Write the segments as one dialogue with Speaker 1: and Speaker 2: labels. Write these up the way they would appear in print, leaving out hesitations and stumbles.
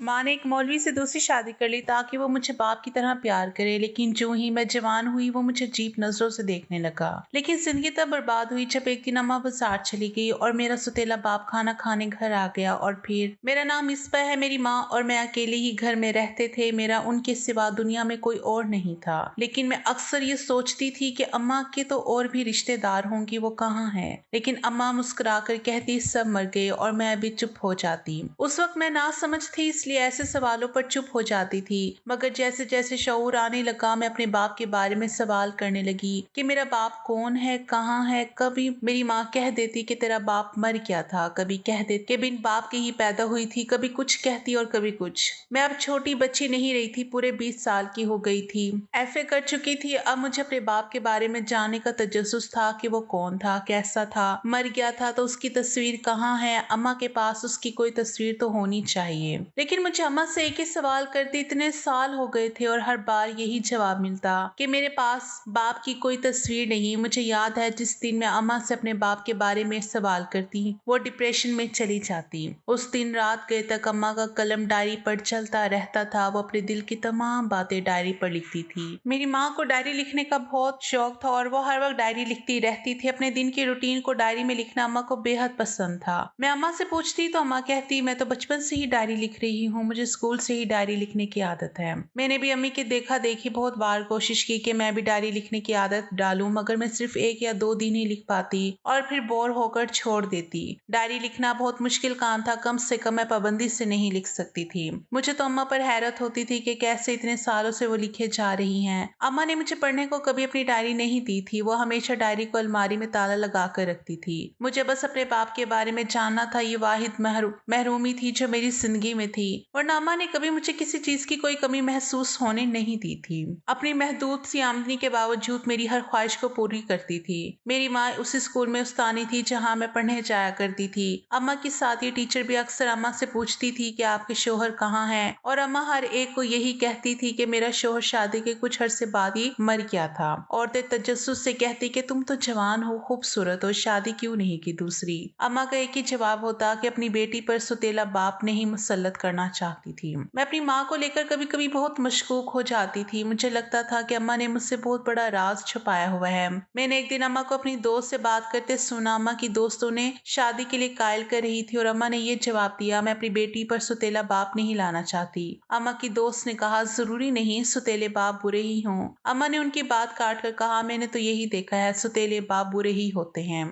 Speaker 1: माँ ने एक मौलवी से दूसरी शादी कर ली ताकि वो मुझे बाप की तरह प्यार करे, लेकिन जो ही मैं जवान हुई वो मुझे अजीब नजरों से देखने लगा। लेकिन जिंदगी तब बर्बाद हुई जब एक दिन अम्मा बाजार चली गई और मेरा सुतेला बाप खाना खाने घर आ गया। और फिर मेरा नाम मिसबा है, मेरी माँ और मैं अकेले ही घर में रहते थे। मेरा उनके सिवा दुनिया में कोई और नहीं था। लेकिन मैं अक्सर ये सोचती थी कि अम्मा के तो और भी रिश्तेदार होंगी, वो कहाँ है। लेकिन अम्मा मुस्कुरा कर कहती सब मर गए और मैं अभी चुप हो जाती। उस वक्त मैं ना समझ थी, इसलिए ऐसे सवालों पर चुप हो जाती थी। मगर जैसे जैसे शऊर आने लगा मैं अपने बाप के बारे में सवाल करने लगी कि मेरा बाप कौन है, कहाँ है। कभी मेरी माँ कह देती कि तेरा बाप मर गया था, कभी कह देती कि बिन बाप के ही पैदा हुई थी, कभी कुछ कहती और कभी कुछ। मैं अब छोटी बच्ची नहीं रही थी, पूरे 20 साल की हो गई थी, एफए कर चुकी थी। अब मुझे अपने बाप के बारे में जानने का तजस्सुस था कि वो कौन था, कैसा था। मर गया था तो उसकी तस्वीर कहाँ है, अम्मा के पास उसकी कोई तस्वीर तो होनी चाहिए। लेकिन मुझे अम्मा से एक ही सवाल करती, इतने साल हो गए थे और हर बार यही जवाब मिलता कि मेरे पास बाप की कोई तस्वीर नहीं। मुझे याद है जिस दिन मैं अम्मा से अपने बाप के बारे में सवाल करती वो डिप्रेशन में चली जाती। उस दिन रात गए तक अम्मा का कलम डायरी पर चलता रहता था। वो अपने दिल की तमाम बातें डायरी पर लिखती थी। मेरी माँ को डायरी लिखने का बहुत शौक था और वो हर वक्त डायरी लिखती रहती थी। अपने दिन की रूटीन को डायरी में लिखना अम्मा को बेहद पसंद था। मैं अम्मा से पूछती तो अम्मा कहती मैं तो बचपन से ही डायरी लिख रही हूँ, मुझे स्कूल से ही डायरी लिखने की आदत है। मैंने भी अम्मी के देखा देखी बहुत बार कोशिश की कि मैं भी डायरी लिखने की आदत डालूं, मगर मैं सिर्फ 1 या 2 दिन ही लिख पाती और फिर बोर होकर छोड़ देती। डायरी लिखना बहुत मुश्किल काम था, कम से कम मैं पाबंदी से नहीं लिख सकती थी। मुझे तो अम्मा पर हैरत होती थी कि कैसे इतने सालों से वो लिखे जा रही हैं। अम्मा ने मुझे पढ़ने को कभी अपनी डायरी नहीं दी थी, वो हमेशा डायरी को अलमारी में ताला लगा कर रखती थी। मुझे बस अपने बाप के बारे में जानना था, ये वाहिद महरूमी थी जो मेरी जिंदगी में थी। वरना अम्मा ने कभी मुझे किसी चीज की कोई कमी महसूस होने नहीं दी थी। अपनी महदूद सी आमदनी के बावजूद मेरी हर ख्वाहिश को पूरी करती थी। मेरी माँ उस स्कूल में उस्तानी थी जहाँ मैं पढ़ने जाया करती थी। अम्मा की साथी टीचर भी अक्सर अम्मा से पूछती थी कि आपके शोहर कहाँ हैं, और अम्मा हर एक को यही कहती थी कि मेरा शोहर शादी के कुछ अरसे बाद ही मर गया था। औरतें तजस्सुस से कहती कि तुम तो जवान हो, खूबसूरत हो, शादी क्यों नहीं की दूसरी। अम्मा का एक ही जवाब होता कि अपनी बेटी पर सुतेला बाप नहीं मुसल्लत करना चाहती थी। मैं अपनी माँ को लेकर कभी कभी बहुत मशकूक हो जाती थी। मुझे लगता था कि अम्मा ने मुझसे बहुत बड़ा राज छुपाया हुआ है। मैंने एक दिन अम्मा को अपनी दोस्त से बात करते सुना। अम्मा की दोस्त उन्हें शादी के लिए कायल कर रही थी और अम्मा ने ये जवाब दिया मैं अपनी बेटी पर सुतेला बाप नहीं लाना चाहती। अम्मा की दोस्त ने कहा जरूरी नहीं सुतेले बाप बुरे ही हों। अम्मा ने उनकी बात काट कर कहा मैंने तो यही देखा है, सुतेले बाप बुरे ही होते हैं।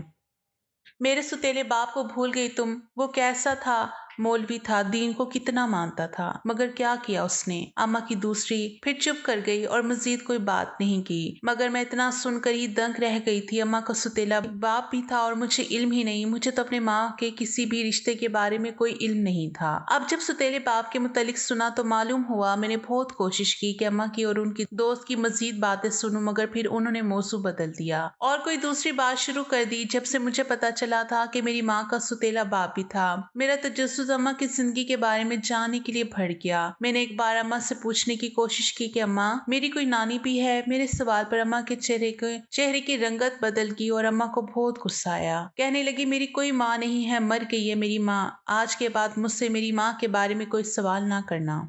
Speaker 1: मेरे सुतेले बाप को भूल गई तुम। वो कैसा था, मौलवी था, दीन को कितना मानता था, मगर क्या किया उसने। अम्मा की दूसरी फिर चुप कर गई और मजीद कोई बात नहीं की। मगर मैं इतना सुनकर ही दंग रह गई थी। अम्मा का सुतेला बाप भी था और मुझे इल्म ही नहीं। मुझे तो अपने माँ के किसी भी रिश्ते के बारे में कोई इल्म नहीं था। अब जब सुतेले बाप के मुतालिक सुना तो मालूम हुआ। मैंने बहुत कोशिश की कि अम्मा की और उनकी दोस्त की मजीद बातें सुनूं, मगर फिर उन्होंने मौजू बदल दिया और कोई दूसरी बात शुरू कर दी। जब से मुझे पता चला था कि मेरी माँ का सुतेला बाप भी था, मेरा तजस्सुस अम्मा की जिंदगी के बारे में जानने के लिए बढ़ गया। मैंने एक बार अम्मा से पूछने की कोशिश की कि अम्मा मेरी कोई नानी भी है। मेरे सवाल पर अम्मा के चेहरे की रंगत बदल गई और अम्मा को बहुत गुस्सा आया। कहने लगी मेरी कोई माँ नहीं है, मर गई है मेरी माँ। आज के बाद मुझसे मेरी माँ के बारे में कोई सवाल ना करना।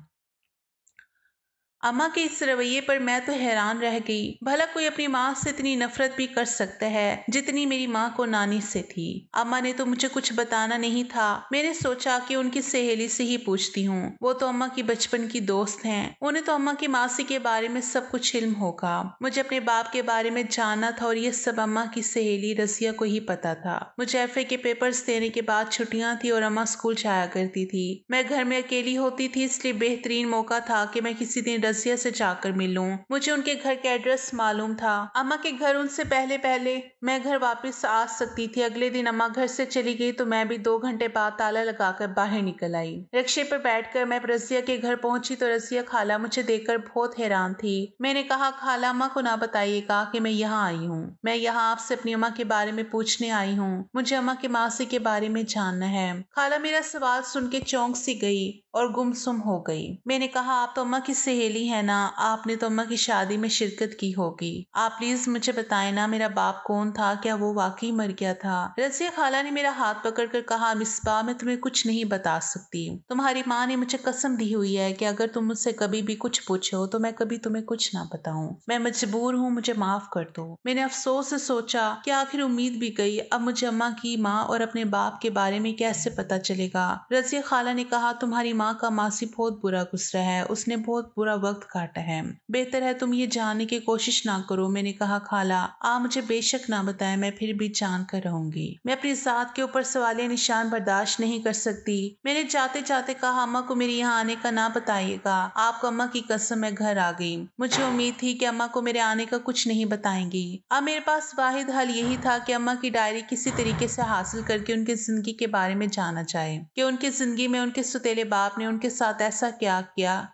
Speaker 1: अम्मा के इस रवैये पर मैं तो हैरान रह गई। भला कोई अपनी माँ से इतनी नफरत भी कर सकता है जितनी मेरी माँ को नानी से थी। अम्मा ने तो मुझे कुछ बताना नहीं था। मैंने सोचा कि उनकी सहेली से ही पूछती हूँ। वो तो अम्मा की बचपन की दोस्त हैं, उन्हें तो अम्मा की मासी के बारे में सब कुछ इल्म होगा। मुझे अपने बाप के बारे में जानना था और ये सब अम्मा की सहेली रसिया को ही पता था। मुझे एफए के पेपर्स देने के बाद छुट्टियां थी और अम्मा स्कूल जाया करती थी। मैं घर में अकेली होती थी, इसलिए बेहतरीन मौका था कि मैं किसी दिन रसिया से जाकर मिलूं। मुझे उनके घर का एड्रेस मालूम था। अम्मा के घर उनसे पहले पहले मैं घर वापस आ सकती थी। अगले दिन अम्मा घर से चली गई तो मैं भी 2 घंटे बाद ताला लगाकर बाहर निकल आई। रिक्शे पर बैठकर मैं रसिया के घर पहुंची तो रसिया खाला मुझे देखकर बहुत हैरान थी। मैंने कहा खाला अम्मा को ना बताइएगा कि मैं यहाँ आई हूँ। मैं यहाँ आपसे अपनी अम्मा के बारे में पूछने आई हूँ। मुझे अम्मा के मासी के बारे में जानना है। खाला मेरा सवाल सुन के चौंक सी गई और गुमसुम हो गई। मैंने कहा, आप तो अम्मा की सहेली है ना, आपने तो अम्मा की शादी में शिरकत की होगी। आप प्लीज मुझे बताएं ना, मेरा बाप कौन था, क्या वो वाकई मर गया था? रजिया खाला ने मेरा हाथ पकड़कर कहा, मिसबा मैं तुम्हें कुछ नहीं बता सकती। तुम्हारी माँ ने मुझे कसम दी हुई है कि अगर तुम मुझसे कभी भी कुछ पूछो तो मैं कभी तुम्हें कुछ ना बताऊं। मैं मजबूर हूँ, मुझे माफ कर दो। मैंने अफसोस से सोचा कि आखिर उम्मीद भी गई। अब मुझे अम्मा की माँ और अपने बाप के बारे में कैसे पता चलेगा? रजिया खाला ने कहा, तुम्हारी माँ का मासी बहुत बुरा गुजरा है, उसने बहुत बुरा वक्त काटा है। बेहतर है तुम ये जानने की कोशिश ना करो। मैंने कहा, खाला आप मुझे बेशक ना बताएं, मैं फिर भी जान कर रहूंगी। मैं अपनी जात के ऊपर सवालिया निशान बर्दाश्त नहीं कर सकती। मैंने जाते जाते कहा, अम्मा को मेरे यहाँ आने का ना बताइएगा। आपको अम्मा की कसम मैं घर आ गई। मुझे उम्मीद थी कि अम्मा को मेरे आने का कुछ नहीं बताएंगी। अब मेरे पास वाहिद हल यही था कि अम्मा की डायरी किसी तरीके से हासिल करके उनकी जिंदगी के बारे में जाना जाए कि उनकी जिंदगी में उनके सुतेले बाप ने उनके साथ ऐसा क्या किया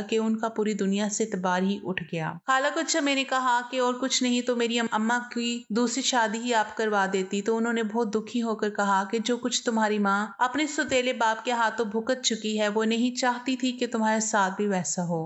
Speaker 1: कि उनका पूरी दुनिया से इतबार ही उठ गया। खाला को जब मैंने कहा कि और कुछ नहीं तो मेरी अम्मा की दूसरी शादी ही आप करवा देती, तो उन्होंने बहुत दुखी होकर कहा कि जो कुछ तुम्हारी माँ अपने सुतेले बाप के हाथों भुगत चुकी है, वो नहीं चाहती थी कि तुम्हारे साथ भी वैसा हो।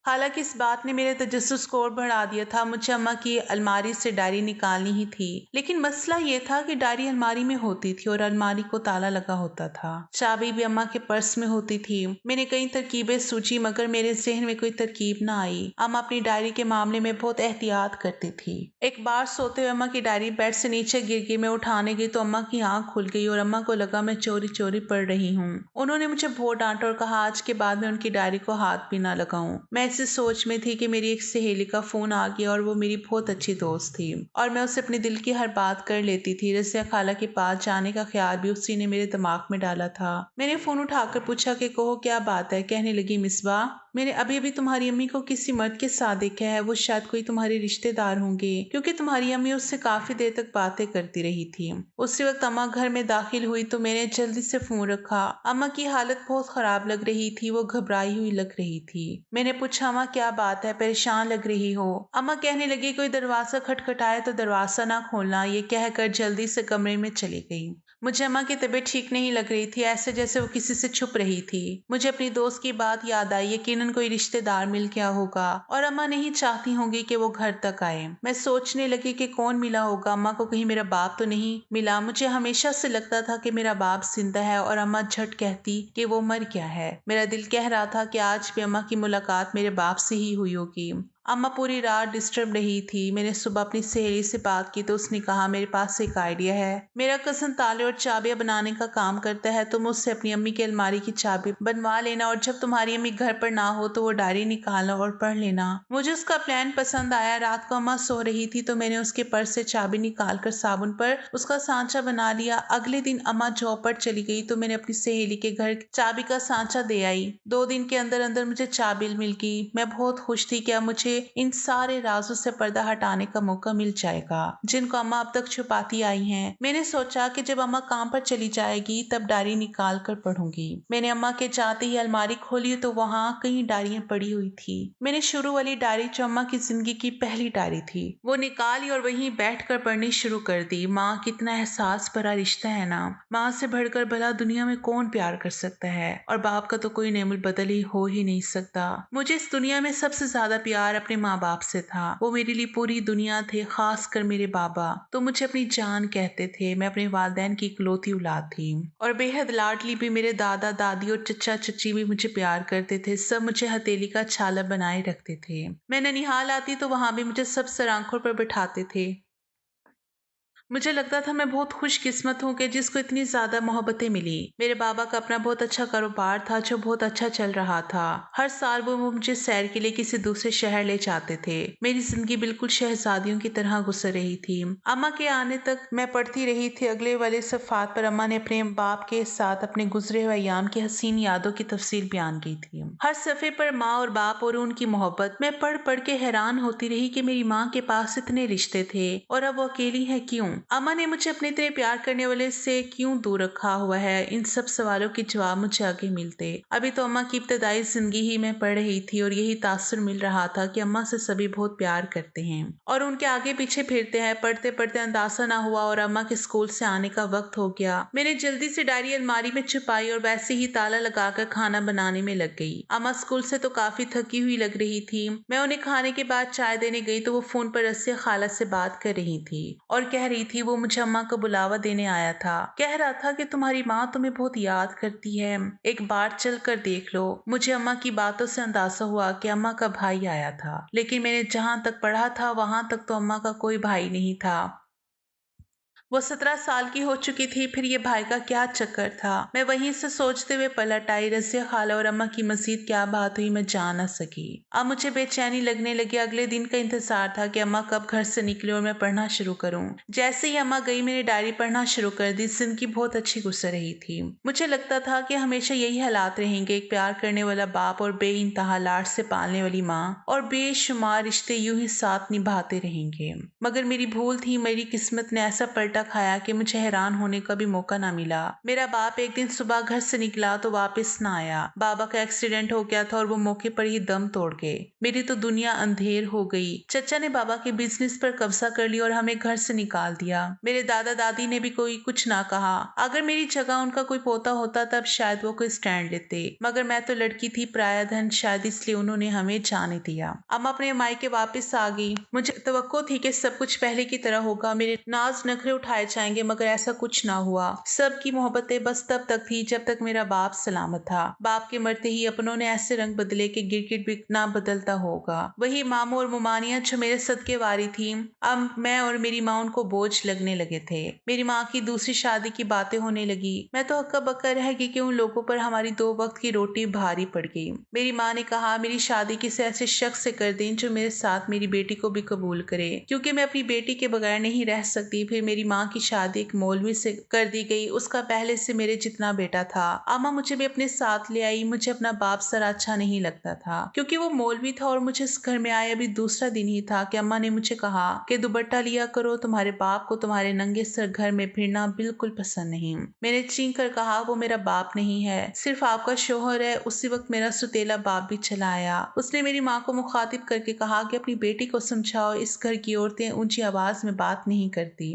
Speaker 1: हालांकि इस बात ने मेरे तजस्सुस को और बढ़ा दिया था। मुझे अम्मा की अलमारी से डायरी निकालनी ही थी, लेकिन मसला ये था कि डायरी अलमारी में होती थी और अलमारी को ताला लगा होता था। चाबी भी अम्मा के पर्स में होती थी। मैंने कई तरकीबें सोची मगर मेरे जहन में कोई तरकीब ना आई। अम्मा अपनी डायरी के मामले में बहुत एहतियात करती थी। एक बार सोते हुए अम्मा की डायरी बेड से नीचे गिर गई। मैं उठाने गई तो अम्मा की आंख खुल गई और अम्मा को लगा मैं चोरी चोरी पढ़ रही हूँ। उन्होंने मुझे बहुत डांटा और कहा आज के बाद मैं उनकी डायरी को हाथ भी ना लगाऊं। मैं इस सोच में थी कि मेरी एक सहेली का फोन आ गया और वो मेरी बहुत अच्छी दोस्त थी और मैं उससे अपने दिल की हर बात कर लेती थी। रज़िया खाला के पास जाने का ख्याल भी उसी ने मेरे दिमाग में डाला था। मैंने फोन उठाकर पूछा कि कहो क्या बात है? कहने लगी, मिसबा मैंने अभी अभी तुम्हारी अम्मी को किसी मर्द के साथ देखा है। वो शायद कोई तुम्हारे रिश्तेदार होंगे, क्योंकि तुम्हारी अम्मी उससे काफी देर तक बातें करती रही थी। उसी वक्त अम्मा घर में दाखिल हुई तो मैंने जल्दी से फोन रखा। अम्मा की हालत बहुत खराब लग रही थी, वो घबराई हुई लग रही थी। मैंने पूछा, अम्मा क्या बात है, परेशान लग रही हो? अम्मा कहने लगी, कोई दरवाजा खटखटाए तो दरवाजा ना खोलना। ये कहकर जल्दी से कमरे में चली गई। मुझे अम्मा की तबीयत ठीक नहीं लग रही थी, ऐसे जैसे वो किसी से छुप रही थी। मुझे अपनी दोस्त की बात याद आई, यकीनन कोई रिश्तेदार मिल गया होगा और अम्मा नहीं चाहती होंगी कि वो घर तक आए। मैं सोचने लगी कि कौन मिला होगा। अम्मा को कहीं मेरा बाप तो नहीं मिला? मुझे हमेशा से लगता था कि मेरा बाप जिंदा है और अम्मा झट कहती कि वो मर गया है। मेरा दिल कह रहा था कि आज भी अम्मा की मुलाकात मेरे बाप से ही हुई होगी। अम्मा पूरी रात डिस्टर्ब रही थी। मैंने सुबह अपनी सहेली से बात की तो उसने कहा, मेरे पास एक आइडिया है। मेरा कज़न ताले और चाबियां बनाने का काम करता है, तुम उससे अपनी अम्मी की अलमारी की चाबी बनवा लेना और जब तुम्हारी अम्मी घर पर ना हो तो वो डायरी निकालना और पढ़ लेना। मुझे उसका प्लान पसंद आया। रात को अम्मा सो रही थी तो मैंने उसके पर्स से चाबी निकाल कर साबुन पर उसका सांचा बना लिया। अगले दिन अम्मा जॉब पर चली गई तो मैंने अपनी सहेली के घर चाबी का सांचा दे आई। 2 दिन के अंदर अंदर मुझे चाबी मिल गई। मैं बहुत खुश थी कि अब मुझे इन सारे राजों से पर्दा हटाने का मौका मिल जाएगा जिनको अम्मा अब तक छुपाती आई हैं। मैंने सोचा कि जब अम्मा काम पर चली जाएगी तब डायरी निकाल कर पढ़ूंगी। मैंने अम्मा के जाते ही अलमारी खोली तो वहाँ कई डायरियां पड़ी हुई थी। मैंने शुरू वाली डायरी जो अम्मा की जिंदगी की पहली डायरी थी वो निकाली और वहीं बैठकर पढ़नी शुरू कर दी। माँ कितना एहसास भरा रिश्ता है ना। माँ से बढ़कर भला दुनिया में कौन प्यार कर सकता है, और बाप का तो कोई नेमल बदल ही हो ही नहीं सकता। मुझे इस दुनिया में सबसे ज्यादा प्यार अपने माँ बाप से था। वो मेरे लिए पूरी दुनिया थे, खासकर मेरे बाबा तो मुझे अपनी जान कहते थे। मैं अपने वालिदैन की इकलौती औलाद थी और बेहद लाडली भी। मेरे दादा दादी और चचा चची भी मुझे प्यार करते थे। सब मुझे हथेली का छाला बनाए रखते थे। मैं ननिहाल आती तो वहां भी मुझे सब सर आंखों पर बिठाते थे। मुझे लगता था मैं बहुत खुशकिस्मत हूँ कि जिसको इतनी ज्यादा मोहब्बतें मिली। मेरे बाबा का अपना बहुत अच्छा कारोबार था जो बहुत अच्छा चल रहा था। हर साल वो मुझे सैर के लिए किसी दूसरे शहर ले जाते थे। मेरी जिंदगी बिल्कुल शहजादियों की तरह गुजर रही थी। अम्मा के आने तक मैं पढ़ती रही थी। अगले वाले सफ़ात पर अम्मा ने अपने बाप के साथ अपने गुजरे हुए अयाम की हसीन यादों की तफसील बयान की थी। हर सफ़े पर माँ और बाप और उनकी मोहब्बत। मैं पढ़ पढ़ के हैरान होती रही कि मेरी माँ के पास इतने रिश्ते थे और अब वो अकेली है क्यों। अम्मा ने मुझे अपने तरह प्यार करने वाले से क्यों दूर रखा हुआ है, इन सब सवालों के जवाब मुझे आगे मिलते। अभी तो अम्मा की इब्तदाई जिंदगी ही में पढ़ रही थी और यही तासुर मिल रहा था कि अम्मा से सभी बहुत प्यार करते हैं और उनके आगे पीछे फिरते हैं। पढ़ते पढ़ते अंदाजा ना हुआ और अम्मा के स्कूल से आने का वक्त हो गया। मैंने जल्दी से डायरी अलमारी में छुपाई और वैसे ही ताला लगाकर खाना बनाने में लग गई। अम्मा स्कूल से तो काफी थकी हुई लग रही थी। मैं उन्हें खाने के बाद चाय देने गई तो वो फोन पर रसिया खाला से बात कर रही थी और कह रही थी वो मुझे अम्मा का बुलावा देने आया था। कह रहा था कि तुम्हारी माँ तुम्हें बहुत याद करती है, एक बार चल कर देख लो। मुझे अम्मा की बातों से अंदाजा हुआ कि अम्मा का भाई आया था, लेकिन मैंने जहां तक पढ़ा था वहां तक तो अम्मा का कोई भाई नहीं था। वो 17 साल की हो चुकी थी, फिर ये भाई का क्या चक्कर था। मैं वहीं से सोचते हुए पलट आई। रसिया खाला और अम्मा की मजीद क्या बात हुई मैं जान न सकी। अब मुझे बेचैनी लगने लगी। अगले दिन का इंतजार था कि अम्मा कब घर से निकले और मैं पढ़ना शुरू करूं। जैसे ही अम्मा गई मैंने डायरी पढ़ना शुरू कर दी। जिंदगी बहुत अच्छी गुजर रही थी। मुझे लगता था कि हमेशा यही हालात रहेंगे, एक प्यार करने वाला बाप और बेइंतहा लाड से पालने वाली माँ और बेशुमार रिश्ते यूं ही साथ निभाते रहेंगे। मगर मेरी भूल थी, मेरी किस्मत ने ऐसा पलटा खाया कि मुझे हैरान होने का भी मौका ना मिला। मेरा बाप एक दिन सुबह घर से निकला तो वापस ना आया। बाबा का एक्सीडेंट हो गया था और वो मौके पर ही दम तोड़ गए। मेरी तो दुनिया अंधेर हो गई। चचा ने बाबा के बिजनेस पर कब्जा कर लिया और हमें घर से निकाल दिया। मेरे दादा दादी ने भी कोई कुछ ना कहा। अगर मेरी जगह उनका कोई पोता होता तब शायद वो कोई स्टैंड लेते, मगर मैं तो लड़की थी, पराया धन, शायद इसलिए उन्होंने हमें जाने दिया। अम्मा अपने मायके वापस आ गई। मुझे तवक्को थी कि सब कुछ पहले की तरह होगा, मेरे नाज नखरे उठाए जाएंगे, मगर ऐसा कुछ ना हुआ। सबकी मोहब्बतें बस तब तक थी जब तक मेरा बाप सलामत था। बाप के मरते ही अपनों ने ऐसे रंग बदले कि गिरगिट भी ना बदलता होगा। वही मामू और मुमानिया जो मेरे सदके वारी थी, अब मैं और मेरी माँ उनको बोझ लगने लगे थे। मेरी माँ की दूसरी शादी की बातें होने लगी। मैं तो हक्का बक्का रह गई कि उन लोगों पर हमारी 2 वक्त की रोटी भारी पड़ गई। मेरी माँ ने कहा मेरी शादी किसी ऐसे शख्स से कर दें जो मेरे साथ मेरी बेटी को भी कबूल करे, क्योंकि मैं अपनी बेटी के बगैर नहीं रह सकती। फिर मेरी माँ की शादी एक मौलवी से कर दी गई। उसका पहले से मेरे जितना बेटा था। अम्मा मुझे भी अपने साथ ले आई। मुझे अपना बाप सर अच्छा नहीं लगता था, क्योंकि वो मौलवी था और मुझे इस घर में आए अभी दूसरा दिन ही था कि अम्मा ने मुझे कहा कि दुपट्टा लिया करो, तुम्हारे बाप को तुम्हारे नंगे सर घर में फिरना बिल्कुल पसंद नहीं। मैंने चीख कर कहा वो मेरा बाप नहीं है, सिर्फ आपका शोहर है। उसी वक्त मेरा सुतेला बाप भी चला आया। उसने मेरी माँ को मुखातिब करके कहा कि अपनी बेटी को समझाओ, इस घर की औरतें ऊंची आवाज में बात नहीं करती।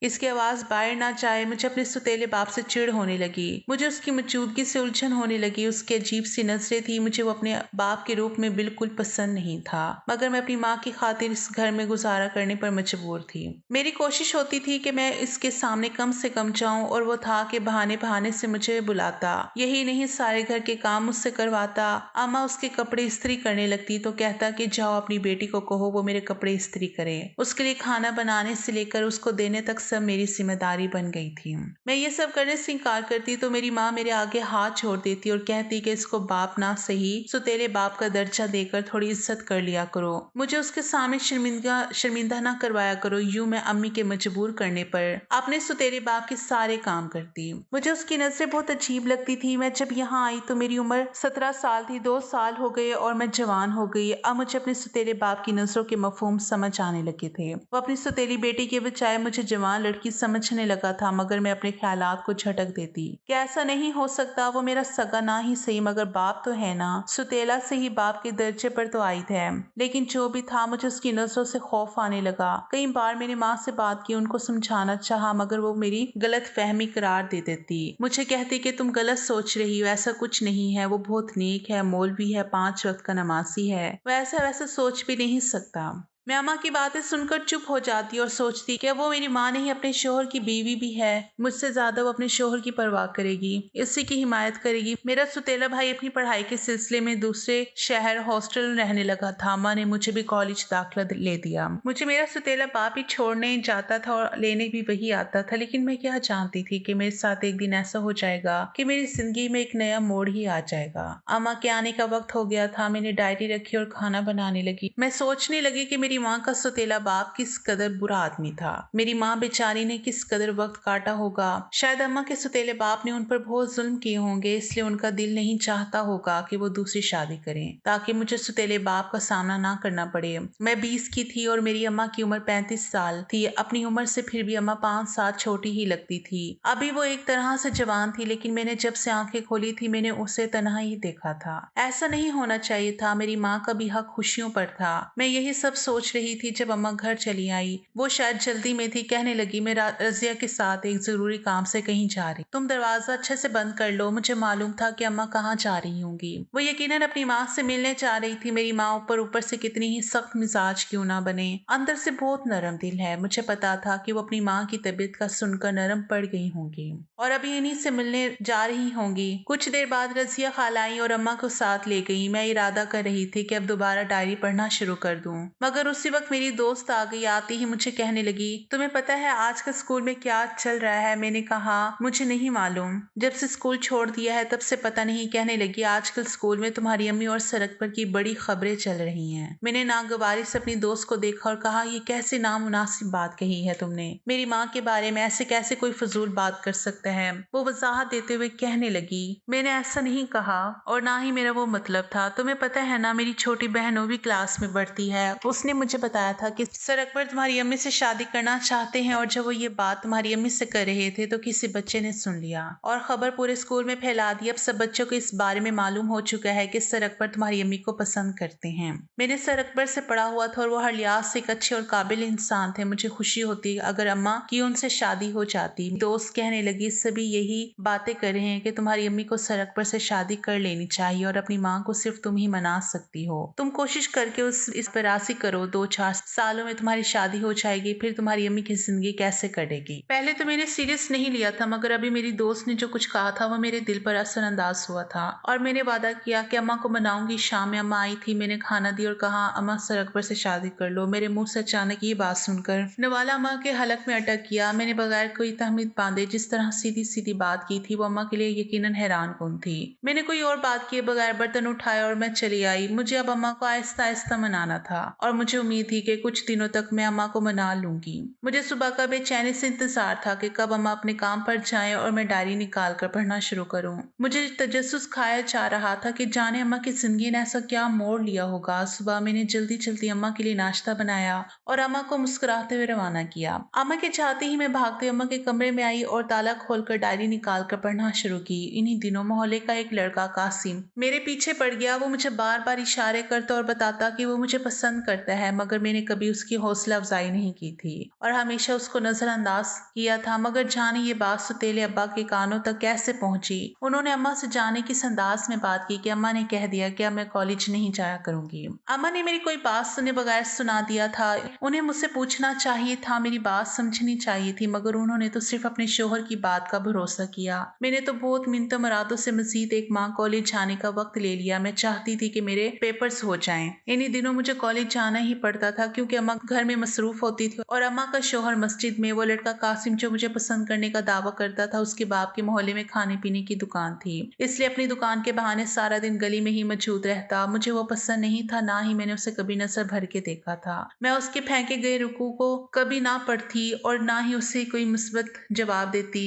Speaker 1: इसकी आवाज बाहर ना जाए। मुझे अपने सुतेले बाप से चिढ़ होने लगी। मुझे उसकी मौजूदगी से उलझन होने लगी। उसकी अजीब सी नजरें थी। मुझे वो अपने बाप के रूप में बिल्कुल पसंद नहीं था, मगर मैं अपनी माँ की खातिर इस घर में गुजारा करने पर मजबूर थी। मेरी कोशिश होती थी कि मैं इसके सामने कम से कम जाऊं, और वो था कि बहाने बहाने से मुझे बुलाता। यही नहीं, सारे घर के काम मुझसे करवाता। अम्मा उसके कपड़े इस्त्री करने लगती तो कहता कि जाओ अपनी बेटी को कहो वो मेरे कपड़े इस्त्री करे। उसके लिए खाना बनाने से लेकर उसको देने तक सब मेरी जिम्मेदारी बन गई थी। मैं ये सब करने से इनकार करती तो मेरी माँ मेरे आगे हाथ छोड़ देती और कहती कि इसको बाप ना सही सो तेरे बाप का दर्जा देकर थोड़ी इज्जत कर लिया करो। मुझे उसके सामने शर्मिंदा ना करवाया करो। यूं मैं अम्मी के मजबूर करने पर अपने सुतेरे बाप के सारे काम करती। मुझे उसकी नजरें बहुत अजीब लगती थी। मैं जब यहाँ आई तो मेरी उम्र 17 साल थी। 2 साल हो गए और मैं जवान हो गई। अब मुझे अपने सुतेरे बाप की नजरों के मफहूम समझ आने लगे थे। वो अपनी सुतेली बेटी के बजाय मुझे जवान लड़की समझने लगा था, मगर मैं अपने ख्यालात को झटक देती। क्या ऐसा नहीं हो सकता? वो मेरा सगा ना ही सही मगर बाप तो है ना। सुतेला से ही बाप के दर्जे पर तो आई है, लेकिन जो भी था मुझे उसकी नजरों से खौफ आने लगा। कई बार मैंने माँ से बात की, उनको समझाना चाहा, मगर वो मेरी गलत फहमी करार दे देती। मुझे कहती कि तुम गलत सोच रही हो, ऐसा कुछ नहीं है। वो बहुत नेक है, मौलवी है, 5 वक्त का नमाजी है। वैसा वैसा सोच भी नहीं सकता। मैं अम्मा की बातें सुनकर चुप हो जाती और सोचती कि वो मेरी माँ नहीं अपने शोहर की बीवी भी है। मुझसे ज्यादा वो अपने शोहर की परवाह करेगी, इसी की हिमायत करेगी। मेरा सुतेला भाई अपनी पढ़ाई के सिलसिले में दूसरे शहर हॉस्टल में रहने लगा था। अम्मा ने मुझे भी कॉलेज दाखिला ले दिया। मुझे मेरा सुतेला बाप ही छोड़ने जाता था और लेने भी वही आता था, लेकिन मैं क्या जानती थी कि मेरे साथ एक दिन ऐसा हो जाएगा कि मेरी जिंदगी में एक नया मोड़ ही आ जाएगा। अम्मा के आने का वक्त हो गया था। मैंने डायरी रखी और खाना बनाने लगी। मैं सोचने लगी कि मेरी मेरी माँ का सौतेला बाप किस कदर बुरा आदमी था। मेरी माँ बेचारी ने किस कदर वक्त काटा होगा। शायद अम्मा के सौतेले बाप ने उन पर बहुत जुल्म किए होंगे, इसलिए उनका दिल नहीं चाहता होगा कि वो दूसरी शादी करें ताकि मुझे सौतेले बाप का सामना ना करना पड़े। मैं 20 की थी और मेरी अम्मा की उम्र 35 साल थी। अपनी उम्र से फिर भी अम्मा 5 साल छोटी ही लगती थी। अभी वो एक तरह से जवान थी, लेकिन मैंने जब से आंखें खोली थी मैंने उसे तन्हा ही देखा था। ऐसा नहीं होना चाहिए था। मेरी माँ का भी हक खुशियों पर था। मैं यही सब सोच रही थी जब अम्मा घर चली आई। वो शायद जल्दी में थी। कहने लगी, मैं रजिया के साथ एक जरूरी काम से कहीं जा रही, तुम दरवाजा अच्छे से बंद कर लो। मुझे मालूम था कि अम्मा कहाँ जा रही होंगी। वो यकीनन अपनी माँ से मिलने जा रही थी। मेरी माँ ऊपर ऊपर से कितनी ही सख्त मिजाज क्यों ना बने, अंदर से बहुत नरम दिल है। मुझे पता था कि वो अपनी माँ की तबीयत का सुनकर नरम पड़ गई होंगी और अभी इन्हीं से मिलने जा रही होंगी। कुछ देर बाद रजिया खाला आई और अम्मा को साथ ले गई। मैं इरादा कर रही थी कि अब दोबारा डायरी पढ़ना शुरू कर दूं, मगर उसी वक्त मेरी दोस्त आ गई। आती ही मुझे कहने लगी, तुम्हें पता है आजकल स्कूल में क्या चल रहा है? मैंने कहा, मुझे नहीं मालूम, जब से स्कूल छोड़ दिया है तब से पता नहीं। कहने लगी, आजकल स्कूल में तुम्हारी अम्मी और सड़क पर की बड़ी खबरें चल रही हैं। मैंने नागवारी से अपनी दोस्त को देखा और कहा, ये कैसे नामुनासिब बात कही है तुमने? मेरी माँ के बारे में ऐसे कैसे कोई फजूल बात कर सकता है? वो वजाहत देते हुए कहने लगी, मैंने ऐसा नहीं कहा और ना ही मेरा वो मतलब था। तुम्हें पता है ना, मेरी छोटी बहन 9वीं क्लास में पढ़ती है। उसने मुझे बताया था कि सड़क पर तुम्हारी अम्मी से शादी करना चाहते हैं और जब वो ये बात तुम्हारी अम्मी से कर रहे थे तो किसी बच्चे ने सुन लिया और खबर पूरे स्कूल में फैला दी। अब सब बच्चों को इस बारे में मालूम हो चुका है कि सड़क पर तुम्हारी अम्मी को पसंद करते हैं। मैंने सड़क पर से पढ़ा हुआ था और वो हर लिहाज से एक अच्छे और काबिल इंसान थे। मुझे खुशी होती अगर अम्मा की उनसे शादी हो जाती। दोस्त कहने लगी, सभी यही बातें कर रहे हैं कि तुम्हारी अम्मी को सड़क पर से शादी कर लेनी चाहिए और अपनी माँ को सिर्फ तुम ही मना सकती हो। तुम कोशिश करके इस पर राजी करो, 2-4 सालों में तुम्हारी शादी हो जाएगी, फिर तुम्हारी अम्मी की जिंदगी कैसे कटेगी? पहले तो मैंने सीरियस नहीं लिया था, मगर अभी मेरी दोस्त ने जो कुछ कहा था वो मेरे दिल पर असरअंदाज हुआ था और मैंने वादा किया कि अम्मा को मनाऊंगी। शाम में अम्मा आई थी, मैंने खाना दिया और कहा, अम्मा सड़क पर से शादी कर लो। मेरे मुंह से अचानक ये बात सुनकर नवाला अम्मा के हलक में अटक गया। मैंने बगैर कोई तहमीद बांधे जिस तरह सीधी सीधी बात की थी वो अम्मा के लिए यकीनन हैरान कौन थी। मैंने कोई और बात किए बगैर बर्तन उठाया और मैं चली आई। मुझे अब अम्मा को आहिस्ता आहिस्ता मनाना था और मुझे उम्मीद थी कि कुछ दिनों तक मैं अम्मा को मना लूंगी। मुझे सुबह का बेचैनी से इंतजार था कि कब अम्मा अपने काम पर जाएं और मैं डायरी निकाल कर पढ़ना शुरू करूं। मुझे तजस्सुस खाया जा रहा था कि जाने अम्मा की जिंदगी ने ऐसा क्या मोड़ लिया होगा। सुबह मैंने जल्दी जल्दी अम्मा के लिए नाश्ता बनाया और अम्मा को मुस्कुराते हुए रवाना किया। अम्मा के चाहते ही मैं भागते अम्मा के कमरे में आई और ताला खोलकर डायरी निकाल कर पढ़ना शुरू की। इन्हीं दिनों मोहल्ले का एक लड़का कासिम मेरे पीछे पड़ गया। वो मुझे बार बार इशारे करता और बताता कि वो मुझे पसंद करता है, मगर मैंने कभी उसकी हौसला अफजाई नहीं की थी और हमेशा उसको नजरअंदाज किया था। मगर जाने ये बात सौतेले अब्बा के कानों तक कैसे पहुंची। उन्होंने अम्मा से जाने किस अंदाज में बात की कि अम्मा ने कह दिया कि अब मैं कॉलेज नहीं जाया करूंगी। अम्मा ने मेरी कोई बात सुने बगैर सुना दिया था। उन्हें मुझसे पूछना चाहिए था, मेरी बात समझनी चाहिए थी, मगर उन्होंने तो सिर्फ अपने शोहर की बात का भरोसा किया। मैंने तो बहुत मिन्नतों मुरादों से मजीद एक माह कॉलेज जाने का वक्त ले लिया। मैं चाहती थी कि मेरे पेपर्स हो जाएं। इन्हीं दिनों मुझे कॉलेज जाना ही पड़ता था क्योंकि अम्मा घर में मसरूफ होती थी और अम्मा का शोहर मस्जिद में। वो लड़का कासिम जो मुझे पसंद करने का दावा करता था, उसके बाप के मोहल्ले में खाने पीने की दुकान थी, इसलिए अपनी दुकान के बहाने सारा दिन गली में ही मौजूद रहता। मुझे वो पसंद नहीं था, ना ही मैंने उसे कभी नजर भर के देखा था। मैं उसके फेंके गए रुकू को कभी ना पढ़ती और ना ही उसे कोई मुस्बत जवाब देती।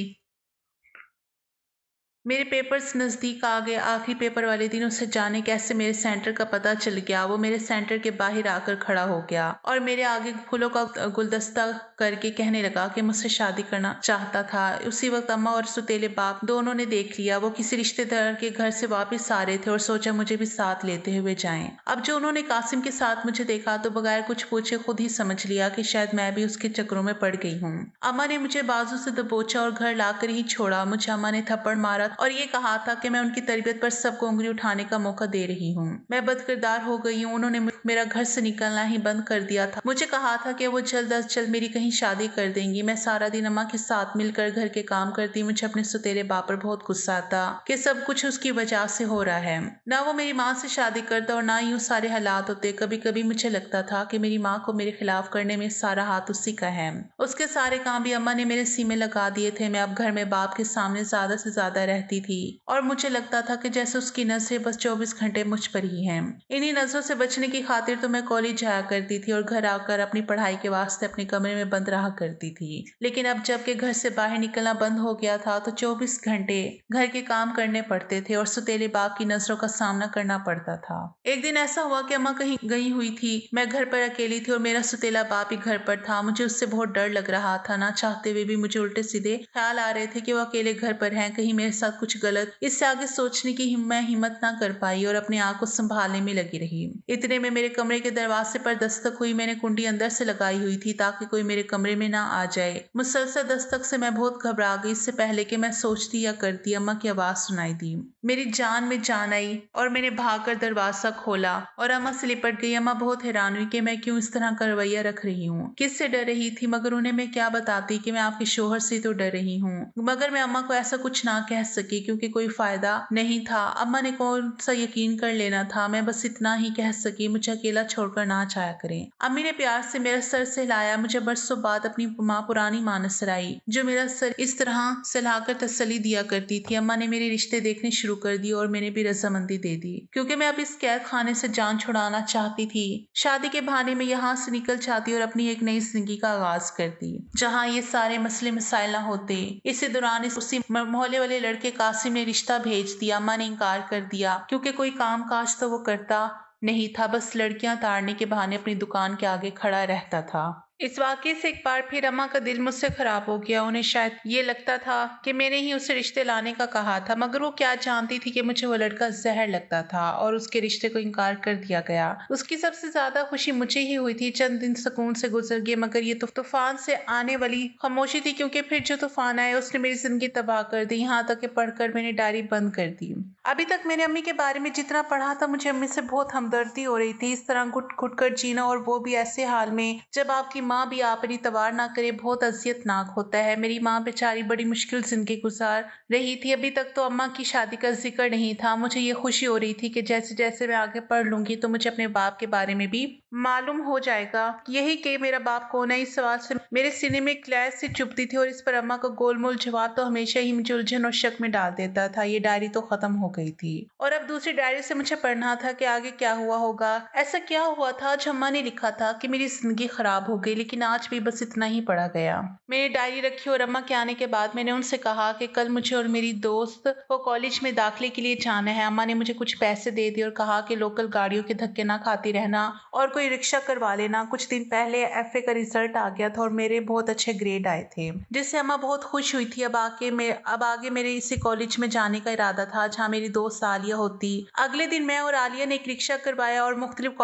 Speaker 1: मेरे पेपर्स नज़दीक आ गए। आखिरी पेपर वाले दिन उसे जाने कैसे मेरे सेंटर का पता चल गया। वो मेरे सेंटर के बाहर आकर खड़ा हो गया और मेरे आगे फूलों का गुलदस्ता करके कहने लगा कि मुझसे शादी करना चाहता था। उसी वक्त अम्मा और सुतेले बाप दोनों ने देख लिया। वो किसी रिश्तेदार के घर से वापस आ रहे थे और सोचा मुझे भी साथ लेते हुए जाएं। अब जो उन्होंने कासिम के साथ मुझे देखा तो बगैर कुछ पूछे खुद ही समझ लिया कि शायद मैं भी उसके चक्रों में पड़ गई हूँ। अम्मा ने मुझे बाजू से दबोचा और घर लाकर ही छोड़ा। मुझे अम्मा ने थप्पड़ मारा और ये कहा था कि मैं उनकी तरबियत पर सबको उंगली उठाने का मौका दे रही हूँ। मैं बदकिरदार हो गई हूँ। उन्होंने मेरा घर से निकलना ही बंद कर दिया था। मुझे कहा था कि वो जल्द अज जल्द मेरी कहीं शादी कर देंगी। मैं सारा दिन अम्मा के साथ मिलकर घर के काम करती। मुझे अपने सौतेले बाप पर बहुत गुस्सा आता कि सब कुछ उसकी वजह से हो रहा है। ना वो मेरी माँ से शादी करता और ना ही वो सारे हालात होते। कभी कभी मुझे लगता था कि मेरी माँ को मेरे खिलाफ करने में सारा हाथ उसी का है। उसके सारे काम भी अम्मा ने मेरे सीने लगा दिए थे। मैं अब घर में बाप के सामने ज्यादा से ज्यादा रह रहती थी और मुझे लगता था कि जैसे उसकी नजरें बस 24 घंटे मुझ पर ही हैं। इन्हीं नजरों से बचने की खातिर तो मैं कॉलेज जाया करती थी और घर आकर अपनी पढ़ाई के वास्ते अपने कमरे में बंद रहा करती थी। लेकिन अब जबकि घर से बाहर निकलना बंद हो गया था तो 24 घंटे घर के काम करने पड़ते थे और सुतेले बाप की नजरों का सामना करना पड़ता था। एक दिन ऐसा हुआ कि अम्मा कहीं गई हुई थी, मैं घर पर अकेली थी और मेरा सुतेला बाप ही घर पर था। मुझे उससे बहुत डर लग रहा था, ना चाहते हुए भी मुझे उल्टे सीधे ख्याल आ रहे थे कि वो अकेले घर पर हैं, कहीं मेरे साथ कुछ गलत। इससे आगे सोचने की मैं हिम्मत ना कर पाई और अपने आप को संभालने में लगी रही। इतने में मेरे कमरे के दरवाजे पर दस्तक हुई। मैंने कुंडी अंदर से लगाई हुई थी ताकि कोई मेरे कमरे में ना आ जाए। मुसलसल दस्तक से मैं बहुत घबरा गई। इससे पहले कि मैं सोचती या करती अम्मा की आवाज सुनाई दी। मेरी जान में जान आई और मैंने भागकर दरवाजा खोला और अम्मा से लिपट गई। अम्मा बहुत हैरान हुई कि मैं क्यों इस तरह का रवैया रख रही हूँ, किससे डर रही थी, मगर उन्हें मैं क्या बताती कि मैं आपके शोहर से तो डर रही हूँ। मगर मैं अम्मा को ऐसा कुछ ना कह सकी क्योंकि कोई फायदा नहीं था। अम्मा ने कौन सा यकीन कर लेना था। मैं बस इतना ही कह सकी, मुझे अकेला छोड़कर ना जाया करें। अम्मी ने प्यार से मेरा सर सहलाया। मुझे बरसों बाद अपनी पुरानी माँ नजर आई जो मेरा सर इस तरह सहलाकर तसल्ली दिया करती थी। अम्मा ने मेरे रिश्ते देखने शुरू कर दिए और मैंने भी रजामंदी दे दी क्योंकि मैं अब इस कैद खाने से जान छुड़ाना चाहती थी। शादी के बहाने में यहाँ से निकल जाती और अपनी एक नई जिंदगी का आगाज करती जहाँ ये सारे मसले मसाइल ना होते। इसी दौरान उसी मोहल्ले वाले लड़के कासिम ने रिश्ता भेज दिया। अम्मा ने इनकार कर दिया क्योंकि कोई काम काज तो वो करता नहीं था, बस लड़कियां ताड़ने के बहाने अपनी दुकान के आगे खड़ा रहता था। इस वाकये से एक बार फिर अम्मा का दिल मुझसे खराब हो गया। उन्हें शायद ये लगता था कि मैंने ही उसे रिश्ते लाने का कहा था, मगर वो क्या जानती थी कि मुझे वो लड़का जहर लगता था और उसके रिश्ते को इनकार कर दिया गया। उसकी सबसे ज्यादा खुशी मुझे ही हुई थी। चंद दिन सुकून से गुजर गए मगर ये तो तूफान से आने वाली खामोशी थी क्योंकि फिर जो तूफान आया उसने मेरी जिंदगी तबाह कर दी। यहाँ तक कि पढ़कर मैंने डायरी बंद कर दी। अभी तक मैंने अम्मी के बारे में जितना पढ़ा था मुझे अम्मी से बहुत हमदर्दी हो रही थी। इस तरह घुट घुट कर जीना और वो भी ऐसे हाल में जब आपकी माँ भी आप पर इतवार ना करे बहुत अजियतनाक होता है। मेरी माँ बेचारी बड़ी मुश्किल जिंदगी गुजार रही थी। अभी तक तो अम्मा की शादी का जिक्र नहीं था। मुझे ये खुशी हो रही थी कि जैसे जैसे मैं आगे पढ़ लूंगी तो मुझे अपने बाप के बारे में भी मालूम हो जाएगा। यही कि मेरा बाप कौन है, इस सवाल से मेरे सीने में क्लैश से चुभती थी और इस पर अम्मा का गोलमोल जवाब तो हमेशा ही मुझे उलझन और शक में डाल देता था। ये डायरी तो खत्म हो गई थी और अब दूसरी डायरी से मुझे पढ़ना था कि आगे क्या हुआ होगा। ऐसा क्या हुआ था जो अम्मा ने लिखा था कि मेरी जिंदगी खराब हो गई, लेकिन आज भी बस इतना ही पढ़ा गया। मैंने डायरी रखी और अम्मा के आने के बाद मैंने उनसे कहा कि कल मुझे और मेरी दोस्त को कॉलेज में दाखिले के लिए जाना है। अम्मा ने मुझे कुछ पैसे दे दिए और कहा कि लोकल गाड़ियों के धक्के ना खाती रहना और कोई रिक्शा करवा लेना। कुछ दिन पहले एफए का रिजल्ट आ गया था और मेरे बहुत अच्छे ग्रेड आए थे जिससे अम्मा बहुत खुश हुई थी। अब आगे मेरे इसी कॉलेज में जाने का इरादा था जहाँ मेरी दोस्त आलिया होती। अगले दिन मैं और आलिया ने एक रिक्शा करवाया और मुख्तलिफ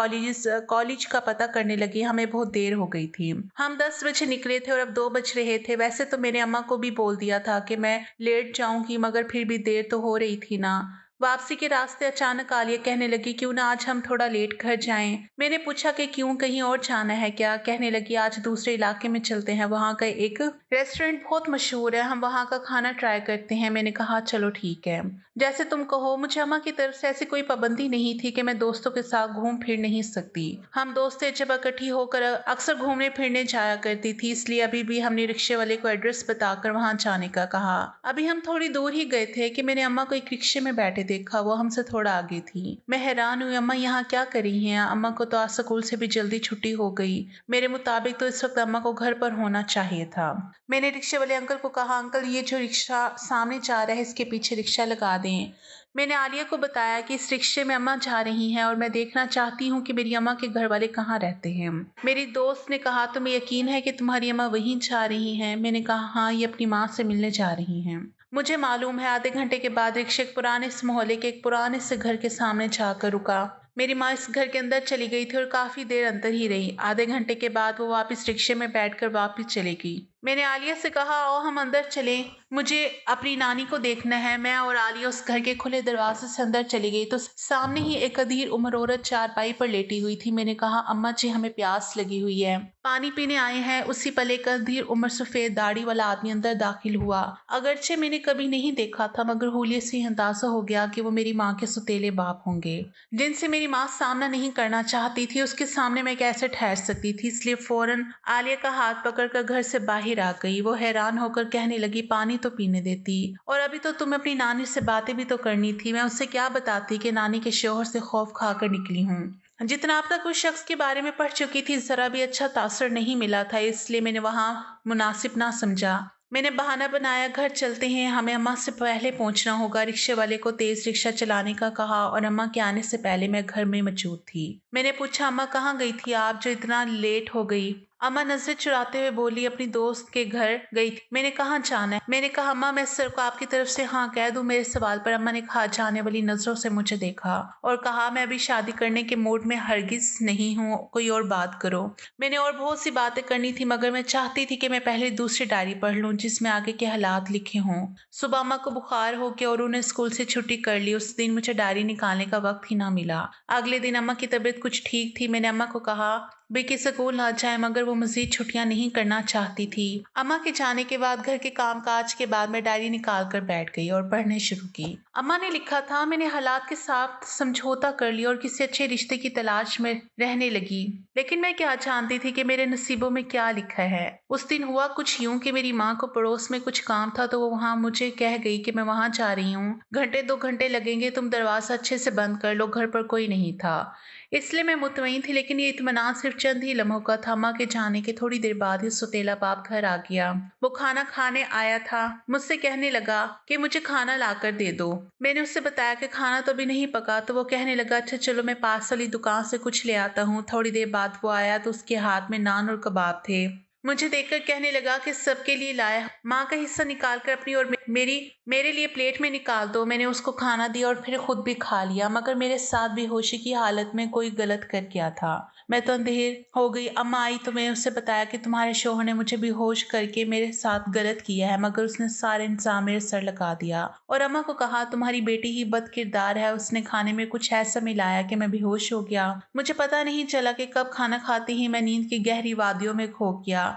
Speaker 1: कॉलेज का पता करने लगे। हमें बहुत देर हो गई थी। हम 10 बजे निकले थे और अब 2 बज रहे थे। वैसे तो मैंने अम्मा को भी बोल दिया था कि मैं लेट जाऊंगी, मगर फिर भी देर तो हो रही थी ना। वापसी के रास्ते अचानक आलिया कहने लगी क्यों ना आज हम थोड़ा लेट घर जाएं। मैंने पूछा कि क्यों, कहीं और जाना है क्या? कहने लगी आज दूसरे इलाके में चलते हैं, वहाँ का एक रेस्टोरेंट बहुत मशहूर है, हम वहाँ का खाना ट्राई करते हैं। मैंने कहा चलो ठीक है, जैसे तुम कहो। मुझे अम्मा की तरफ से ऐसी कोई पाबंदी नहीं थी कि मैं दोस्तों के साथ घूम फिर नहीं सकती। हम दोस्तें जब इकट्ठी होकर अक्सर घूमने फिरने जाया करती थी, इसलिए अभी भी हमने रिक्शे वाले को एड्रेस बताकर वहाँ जाने का कहा। अभी हम थोड़ी दूर ही गए थे कि मैंने अम्मा को एक रिक्शे में बैठे देखा। वो हमसे थोड़ा आगे थी। मैं हैरान हुई, अम्मा यहाँ क्या कर रही हैं? अम्मा को तो आज स्कूल से भी जल्दी छुट्टी हो गई। मेरे मुताबिक तो इस वक्त अम्मा को घर पर होना चाहिए था। मैंने रिक्शे वाले अंकल को कहा अंकल ये जो रिक्शा सामने जा रहा है इसके पीछे रिक्शा लगा दें। मैंने आलिया को बताया कि इस रिक्शे में अम्मा जा रही हैं और मैं देखना चाहती हूँ कि मेरी अम्मा के घर वाले कहाँ रहते हैं। मेरी दोस्त ने कहा तुम्हें यकीन है कि तुम्हारी अम्मा वहीं जा रही हैं? मैंने कहा हाँ, ये अपनी माँ से मिलने जा रही हैं। मुझे मालूम है। आधे घंटे के बाद रिक्शा एक पुराने से मोहल्ले के एक पुराने से घर के सामने जाकर रुका। मेरी माँ इस घर के अंदर चली गई थी और काफी देर अंदर ही रही। आधे घंटे के बाद वो वापस रिक्शे में बैठकर वापस चली गई। मैंने आलिया से कहा आओ हम अंदर चलें, मुझे अपनी नानी को देखना है। मैं और आलिया उस घर के खुले दरवाजे से अंदर चली गई तो सामने ही एक अधीर उम्र औरत चारपाई पर लेटी हुई थी। मैंने कहा अम्मा जी हमें प्यास लगी हुई है, पानी पीने आए हैं। उसी पल एक अधीर उम्र सफेद दाढ़ी वाला आदमी अंदर दाखिल हुआ। अगरचे मैंने कभी नहीं देखा था, मगर हुलिये से अंदाजा हो गया कि वो मेरी माँ के सुतेले बाप होंगे जिनसे मेरी माँ सामना नहीं करना चाहती थी। उसके सामने मैं कैसे ठहर सकती थी, इसलिए फौरन आलिया का हाथ पकड़कर घर से बाहर बाहर आ गई। वो हैरान होकर कहने लगी, पानी तो पीने देती, और अभी तो तुम्हें अपनी नानी से बातें भी तो करनी थी। मैं उससे क्या बताती कि नानी के शौहर से खौफ खाकर निकली हूँ। जितना अब तक उस शख्स के बारे में पढ़ चुकी थी, जरा भी अच्छा तासर नहीं मिला था, इसलिए मैंने वहां मुनासिब ना समझा। मैंने बहाना बनाया, घर चलते हैं, हमें अम्मा से पहले पहुंचना होगा। रिक्शे वाले को तेज रिक्शा चलाने का कहा और अम्मा के आने से पहले मैं घर में मौजूद थी। मैंने पूछा, अम्मा कहाँ गई थी आप जो इतना लेट हो गई? अम्मा नजरें चुराते हुए बोली, अपनी दोस्त के घर गई थी। मैंने कहा जाना है? मैंने कहा, अम्मा मैं सर को आपकी तरफ से हाँ कह दूं? मेरे सवाल पर अम्मा ने खा जाने वाली नजरों से मुझे देखा और कहा, मैं अभी शादी करने के मूड में हरगिज नहीं हूँ, कोई और बात करो। मैंने और बहुत सी बातें करनी थी, मगर मैं चाहती थी कि मैं पहले दूसरी डायरी पढ़ लूं जिसमें आगे के हालात लिखे हों। सुबह अम्मा को बुखार हो गया और उन्हें स्कूल से छुट्टी कर ली। उस दिन मुझे डायरी निकालने का वक्त ही ना मिला। अगले दिन अम्मा की तबीयत कुछ ठीक थी। मैंने अम्मा को कहा बेकी स्कूल ना जाए, मगर वो मजीद छुट्टियां नहीं करना चाहती थी। अम्मा के जाने के बाद घर के कामकाज के बाद मैं डायरी निकाल कर बैठ गई और पढ़ने शुरू की। अम्मा ने लिखा था, मैंने हालात के साथ समझौता कर लिया और किसी अच्छे रिश्ते की तलाश में रहने लगी। लेकिन मैं क्या जानती थी कि मेरे नसीबों में क्या लिखा है। उस दिन हुआ कुछ यूं कि मेरी माँ को पड़ोस में कुछ काम था, तो वो वहां मुझे कह गई कि मैं वहां जा रही हूँ, घंटे 2 घंटे लगेंगे, तुम दरवाजा अच्छे से बंद कर लो। घर पर कोई नहीं था, इसलिए मैं मुतमईन थी, लेकिन ये इत्मीनान सिर्फ चंद ही लम्हों का था। अम्मा के जाने के थोड़ी देर बाद ही सुतेला बाप घर आ गया। वो खाना खाने आया था। मुझसे कहने लगा कि मुझे खाना लाकर दे दो। मैंने उससे बताया कि खाना तो अभी नहीं पका, तो वो कहने लगा, अच्छा चलो मैं पास वाली दुकान से कुछ ले आता हूँ। थोड़ी देर बाद वो आया तो उसके हाथ में नान और कबाब थे। मुझे देखकर कहने लगा कि सबके लिए लाया, माँ का हिस्सा निकाल कर अपनी और मेरे लिए प्लेट में निकाल दो। मैंने उसको खाना दिया और फिर खुद भी खा लिया, मगर मेरे साथ बेहोशी की हालत में कोई गलत कर गया था। मैं तो अंधेर हो गई। अम्मा आई तो मैं उससे बताया कि तुम्हारे शौहर ने मुझे बेहोश करके मेरे साथ गलत किया है, मगर उसने सारे इंतजाम मेरे सर लगा दिया। और अम्मा को कहा, तुम्हारी बेटी ही बद किरदार है, उसने खाने में कुछ ऐसा मिलाया कि मैं बेहोश हो गया। मुझे पता नहीं चला कि कब खाना खाते ही मैं नींद की गहरी वादियों में खो गया।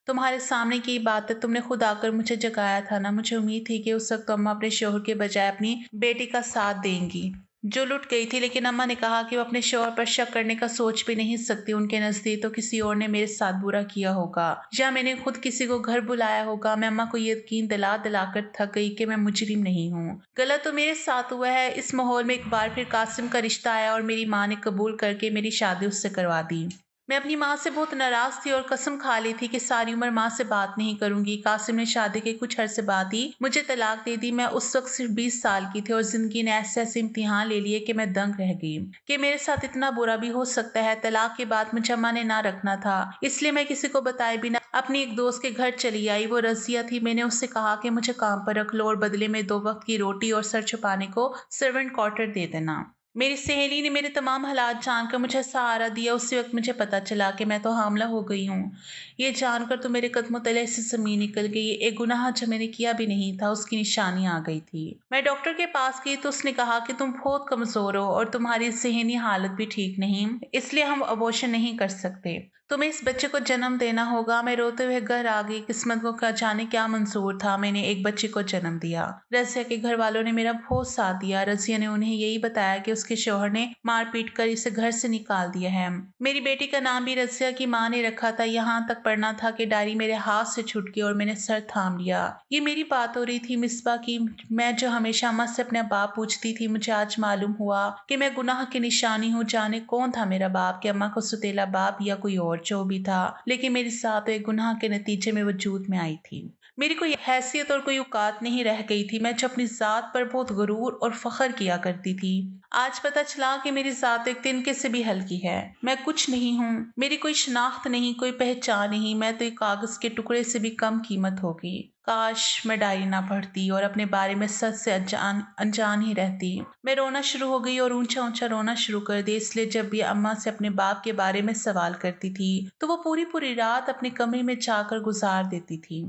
Speaker 1: तुम्हारे सामने की बात है, तुमने खुद आकर मुझे जगाया था ना। मुझे उम्मीद थी कि उस वक्त अम्मा अपने शौहर के बजाय अपनी बेटी का साथ देंगी जो लुट गई थी, लेकिन अम्मा ने कहा कि वो अपने शौहर पर शक करने का सोच भी नहीं सकती। उनके नजदीक तो किसी और ने मेरे साथ बुरा किया होगा, या मैंने खुद किसी को घर बुलाया होगा। मैं अम्मा को ये यकीन दिला दिलाकर थक गई कि मैं मुजरिम नहीं हूँ। गलत तो मेरे साथ हुआ है। इस माहौल में एक बार फिर कासिम का रिश्ता आया और मेरी माँ ने कबूल करके मेरी शादी उससे करवा दी। मैं अपनी माँ से बहुत नाराज थी और कसम खा ली थी कि सारी उम्र माँ से बात नहीं करूंगी। कासिम ने शादी के कुछ अरसे बाद ही मुझे तलाक दे दी। मैं उस वक्त सिर्फ 20 साल की थी और जिंदगी ने ऐसे ऐसे इम्तिहान ले लिए कि मैं दंग रह गई कि मेरे साथ इतना बुरा भी हो सकता है। तलाक के बाद मुझे अम्मा ने ना रखना था, इसलिए मैं किसी को बताए बिना अपनी एक दोस्त के घर चली आई। वो रजिया थी। मैंने उससे कहा कि मुझे काम पर रख लो और बदले में 2 वक्त की रोटी और सर छुपाने को सर्वेंट क्वार्टर दे देना। मेरी सहेली ने मेरे तमाम हालात जानकर मुझे सहारा दिया। उसी वक्त मुझे पता चला कि मैं तो हामला हो गई हूँ। ये जानकर तो मेरे कदमों तले से जमीन निकल गई। एक गुनाह जो मैंने किया भी नहीं था, उसकी निशानी आ गई थी। मैं डॉक्टर के पास गई तो उसने कहा कि तुम बहुत कमजोर हो और तुम्हारी जहनी हालत भी ठीक नहीं, इसलिए हम अबॉर्शन नहीं कर सकते। तुम्हें इस बच्चे को जन्म देना होगा। मैं रोते हुए घर आ गई। किस्मत को क्या जाने क्या मंजूर था, मैंने एक बच्चे को जन्म दिया। रजिया के घर वालों ने मेरा बहुत साथ दिया। रजिया ने उन्हें यही बताया कि उसके शौहर ने मार पीट कर इसे घर से निकाल दिया है। मेरी बेटी का नाम भी रजिया की माँ ने रखा था। यहाँ तक पढ़ना था कि डायरी मेरे हाथ से छूट गई और मैंने सर थाम लिया। ये मेरी बात हो रही थी मिसबा की। मैं जो हमेशा अम्मा से अपने बाप पूछती थी, मुझे आज मालूम हुआ कि मैं गुनाह की निशानी हूँ। जाने कौन था मेरा बाप, कि अम्मा को सुतेला बाप या कोई और जो भी था, लेकिन मेरी साथ एक गुनाह के नतीजे में वजूद में आई थी। मेरी कोई हैसियत और कोई औकात नहीं रह गई थी। मैं जो अपनी जात पर बहुत गुरूर और फख्र किया करती थी, आज पता चला कि मेरी जात एक तिनके से भी हल्की है। मैं कुछ नहीं हूँ, मेरी कोई शनाख्त नहीं, कोई पहचान नहीं। मैं तो एक कागज के टुकड़े से भी कम कीमत होगी। काश मैं डायरी ना पढ़ती और अपने बारे में सच से अनजान ही रहती। मैं रोना शुरू हो गई और ऊंचा ऊंचा रोना शुरू कर दिया। इसलिए जब भी अम्मा से अपने बाप के बारे में सवाल करती थी, तो वो पूरी पूरी रात अपने कमरे में जाकर गुजार देती थी।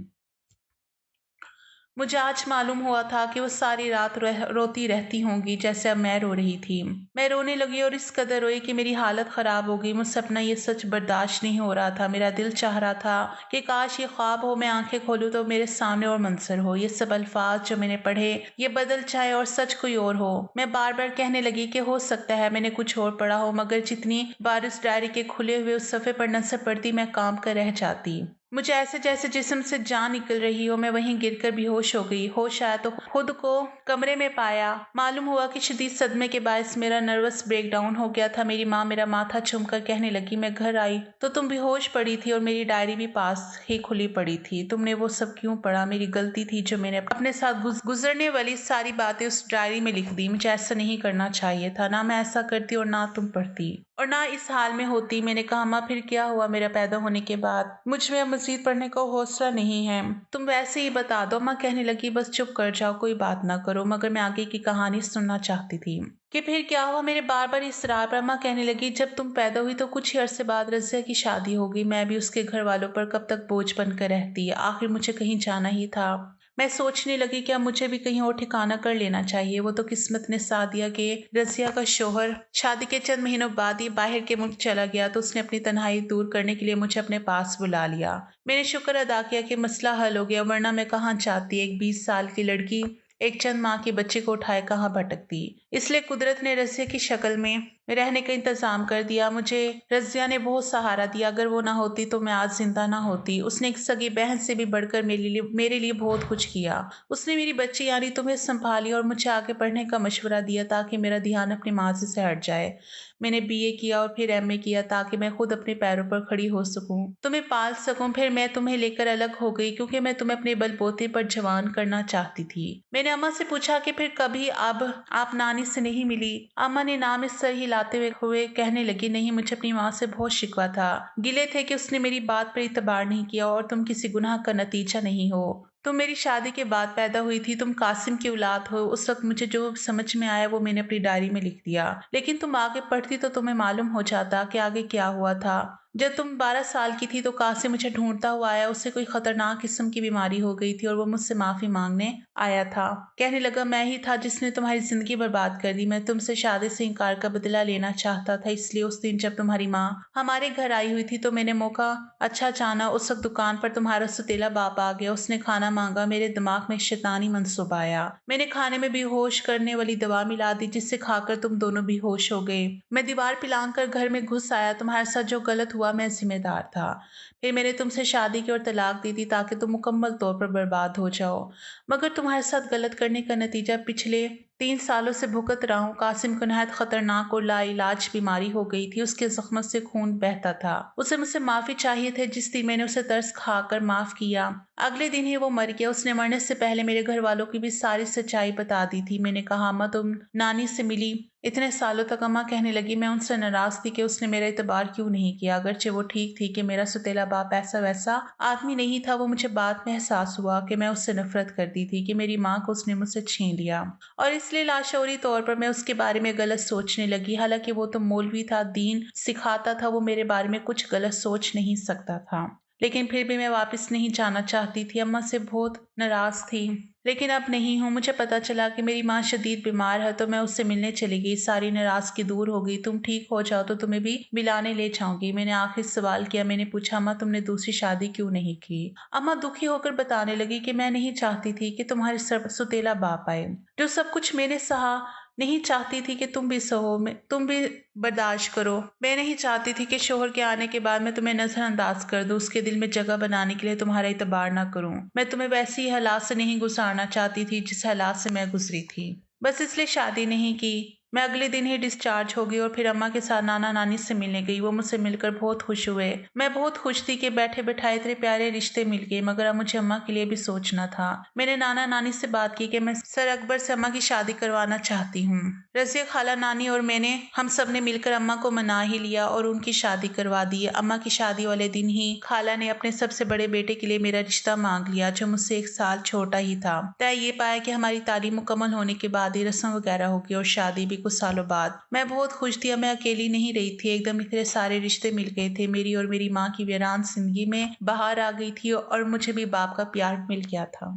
Speaker 1: मुझे आज मालूम हुआ था कि वो सारी रात रोती रहती होंगी जैसे अब मैं रो रही थी। मैं रोने लगी और इस कदर रोई कि मेरी हालत खराब हो गई। मुझसे अपना ये सच बर्दाश्त नहीं हो रहा था। मेरा दिल चाह रहा था कि काश ये ख्वाब हो, मैं आंखें खोलूं तो मेरे सामने और मंजर हो। ये सब अल्फाज जो मैंने पढ़े ये बदल जाए और सच कोई और हो। मैं बार बार कहने लगी कि हो सकता है मैंने कुछ और पढ़ा हो, मगर जितनी बार इस डायरी के खुले हुए उस सफ़े पर नजर पड़ती मैं काम कर रह जाती। मुझे ऐसे जैसे जिस्म से जान निकल रही हो। मैं वहीं गिरकर बेहोश हो गई। होश आया तो खुद को कमरे में पाया। मालूम हुआ कि शदीद सदमे के बायस मेरा नर्वस ब्रेकडाउन हो गया था। मेरी माँ मेरा माथा चूमकर कहने लगी, मैं घर आई तो तुम बेहोश पड़ी थी और मेरी डायरी भी पास ही खुली पड़ी थी। तुमने वो सब क्यों पढ़ा? मेरी गलती थी जो मैंने अपने साथ गुजरने वाली सारी बातें उस डायरी में लिख दी। मुझे ऐसा नहीं करना चाहिए था। ना मैं ऐसा करती और ना तुम पढ़ती और ना इस हाल में होती। मैंने कहा, अम्मा फिर क्या हुआ मेरा पैदा होने के बाद? मुझ में अब मजीद पढ़ने का हौसला नहीं है। तुम वैसे ही बता दो। अम्मा कहने लगी, बस चुप कर जाओ, कोई बात ना करो। मगर मैं आगे की कहानी सुनना चाहती थी कि फिर क्या हुआ। मेरे बार बार इसरार पर अम्मा कहने लगी, जब तुम पैदा हुई तो कुछ ही अरसे बाद रज़िया की शादी हो गई। मैं भी उसके घर वालों पर कब तक बोझ बनकर रहती। आखिर मुझे कहीं जाना ही था। मैं सोचने लगी कि अब मुझे भी कहीं और ठिकाना कर लेना चाहिए। वो तो किस्मत ने साथ दिया कि रज़िया का शौहर शादी के चंद महीनों बाद ही बाहर के मुल्क चला गया तो उसने अपनी तन्हाई दूर करने के लिए मुझे अपने पास बुला लिया। मैंने शुक्र अदा किया कि मसला हल हो गया, वरना मैं कहाँ चाहती एक 20 साल की लड़की एक चंद माँ के बच्चे को उठाए कहाँ भटकती। इसलिए कुदरत ने रज़िया की शक्ल में रहने का इंतजाम कर दिया। मुझे रज़िया ने बहुत सहारा दिया। अगर वो ना होती तो मैं आज जिंदा ना होती। उसने एक सगी बहन से भी बढ़कर मेरे लिए बहुत कुछ किया। उसने मेरी बच्ची यानी तुम्हें संभाली और मुझे आगे पढ़ने का मशवरा दिया ताकि मेरा ध्यान अपनी माँ से हट जाए। मैंने बीए किया और फिर एमए किया ताकि मैं खुद अपने पैरों पर खड़ी हो सकूं, तुम्हें पाल सकूं। फिर मैं तुम्हें लेकर अलग हो गई क्योंकि मैं तुम्हें अपने बलबूते पर जवान करना चाहती थी। मैंने अम्मा से पूछा कि फिर कभी अब आप नानी से नहीं मिली? अम्मा ने नाम इस सर हिलाते हुए कहने लगी, नहीं, मुझे अपनी माँ से बहुत शिकवा था। गिले थे कि उसने मेरी बात पर इतबार नहीं किया और तुम किसी गुनाह का नतीजा नहीं हो। तुम मेरी शादी के बाद पैदा हुई थी। तुम कासिम की औलाद हो। उस वक्त मुझे जो समझ में आया वो मैंने अपनी डायरी में लिख दिया। लेकिन तुम आगे पढ़ती तो तुम्हें मालूम हो जाता कि आगे क्या हुआ था। जब तुम 12 साल की थी तो कासिम मुझे ढूंढता हुआ आया। उसे कोई खतरनाक किस्म की बीमारी हो गई थी और वो मुझसे माफी मांगने आया था। कहने लगा, मैं ही था जिसने तुम्हारी जिंदगी बर्बाद कर दी। मैं तुमसे शादी से इनकार का बदला लेना चाहता था। इसलिए उस दिन जब तुम्हारी माँ हमारे घर आई हुई थी तो मैंने मौका अच्छा जाना। उस वक्त दुकान पर तुम्हारा सुतीला बाप आ गया। उसने खाना मांगा। मेरे दिमाग में शैतानी मंसूबा आया। मैंने खाने में बेहोश करने वाली दवा मिला दी जिससे खाकर तुम दोनों बेहोश हो गए। मैं दीवार पिलांग कर घर में घुस आया। तुम्हारे साथ जो गलत हुआ मैं जिम्मेदार था। फिर मैंने तुमसे शादी की और तलाक दी थी ताकि तुम मुकम्मल तौर पर बर्बाद हो जाओ। मगर तुम्हारे साथ गलत करने का नतीजा पिछले 3 सालों से भुगत रहा हूँ। कासिम को नहायत खतरनाक और लाइलाज बीमारी हो गई थी। उसके जख्म से खून बहता था। उसे मुझसे माफी चाहिए थे। जिस दिन मैंने उसे तरस खाकर माफ किया अगले दिन ही वो मर गया। उसने मरने से पहले मेरे घर वालों की भी सारी सच्चाई बता दी थी। मैंने कहा, अम्मा तुम नानी से मिली इतने सालों तक? अम्मा कहने लगी, मैं उनसे नाराज थी कि उसने मेरा इतबार क्यों नहीं किया। अगरचे वो ठीक थी कि मेरा सुतेला बाप ऐसा वैसा आदमी नहीं था। वो मुझे बाद में एहसास हुआ कि मैं उससे नफरत करती थी, कि मेरी माँ को उसने मुझसे छीन लिया और इसलिए लाशौरी तौर पर मैं उसके बारे में गलत सोचने लगी। हालांकि वो तो मौलवी था, दीन सिखाता था। वो मेरे बारे में कुछ गलत सोच नहीं सकता था। लेकिन फिर भी मैं वापस नहीं जाना चाहती थी। अम्मा से बहुत नाराज थी लेकिन अब नहीं हूँ। मुझे पता चला कि मेरी माँ शदीद बीमार है तो मैं उससे मिलने चली गई। सारी नाराजगी दूर हो गई। तुम ठीक हो जाओ तो तुम्हें भी मिलाने ले जाऊंगी। मैंने आखिर सवाल किया। मैंने पूछा, अम्मा तुमने दूसरी शादी क्यों नहीं की? अम्मा दुखी होकर बताने लगी कि मैं नहीं चाहती थी कि तुम्हारे सुतेला बाप आए। जो सब कुछ मैंने सहा नहीं चाहती थी कि तुम भी सहो, तुम भी बर्दाश्त करो। मैं नहीं चाहती थी कि शोहर के आने के बाद मैं तुम्हें नजरअंदाज कर दूं, उसके दिल में जगह बनाने के लिए तुम्हारा इतबार ना करूं। मैं तुम्हें वैसी ही हालात से नहीं गुजारना चाहती थी जिस हालात से मैं गुजरी थी। बस इसलिए शादी नहीं की। मैं अगले दिन ही डिस्चार्ज हो गई और फिर अम्मा के साथ नाना नानी से मिलने गई। वो मुझसे मिलकर बहुत खुश हुए। मैं बहुत खुश थी कि बैठे बैठाए इतने प्यारे रिश्ते मिल गए। मगर अब मुझे अम्मा के लिए भी सोचना था। मैंने नाना नानी से बात की कि मैं सर अकबर से अम्मा की शादी करवाना चाहती हूँ। रज़िया खाला, नानी और हम सब ने मिलकर अम्मा को मना ही लिया और उनकी शादी करवा दी। अम्मा की शादी वाले दिन ही खाला ने अपने सबसे बड़े बेटे के लिए मेरा रिश्ता मांग लिया, जो मुझसे 1 साल छोटा ही था। तय ये पाया कि हमारी तालीम मुकम्मल होने के बाद ही रस्म वगैरह होगी और शादी भी कुछ सालों बाद। मैं बहुत खुश थी। मैं अकेली नहीं रही थी। एकदम इतने सारे रिश्ते मिल गए थे। मेरी और मेरी माँ की वीरान जिंदगी में बाहर आ गई थी और मुझे भी बाप का प्यार मिल गया था।